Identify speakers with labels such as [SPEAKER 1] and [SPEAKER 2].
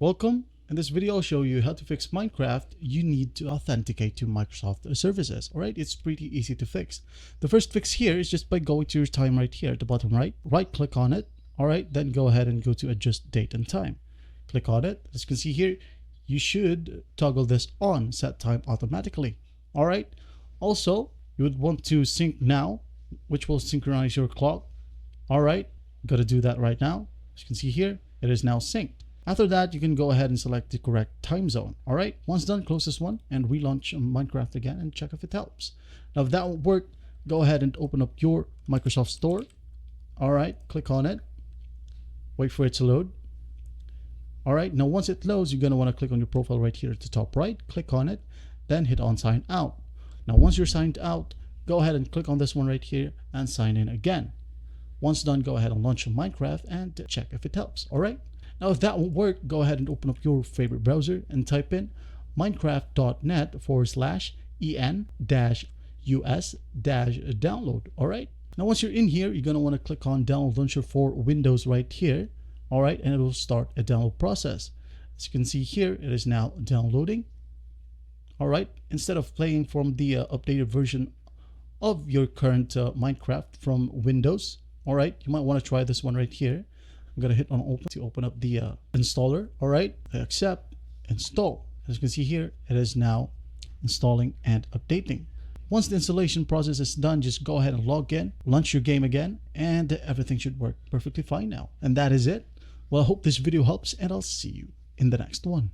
[SPEAKER 1] Welcome. In this video, I'll show you how to fix Minecraft. You need to authenticate to Microsoft services. All right, it's pretty easy to fix. The first fix here is just by going to your time right here at the bottom right click on it. All right, then go ahead and go to adjust date and time. Click on it. As you can see here, you should toggle this on, set time automatically. All right. Also, you would want to sync now, which will synchronize your clock. All right, got to do that right now. As you can see here, it is now synced. After that, you can go ahead and select the correct time zone. All right, once done, close this one and relaunch Minecraft again and check if it helps. Now, if that won't work, go ahead and open up your Microsoft Store. All right, click on it. Wait for it to load. All right, now once it loads, you're going to want to click on your profile right here at the top right. Click on it, then hit on sign out. Now, once you're signed out, go ahead and click on this one right here and sign in again. Once done, go ahead and launch Minecraft and check if it helps. All right. Now, if that won't work, go ahead and open up your favorite browser and type in minecraft.net/en-us-download. All right. Now, once you're in here, you're going to want to click on Download Launcher for Windows right here. All right. And it will start a download process. As you can see here, it is now downloading. All right. Instead of playing from the updated version of your current Minecraft from Windows, all right, you might want to try this one right here. I'm going to hit on open to open up the installer. All right, accept, install. As you can see here, it is now installing and updating. Once the installation process is done, just go ahead and log in, launch your game again, and everything should work perfectly fine now. And that is it. Well, I hope this video helps, and I'll see you in the next one.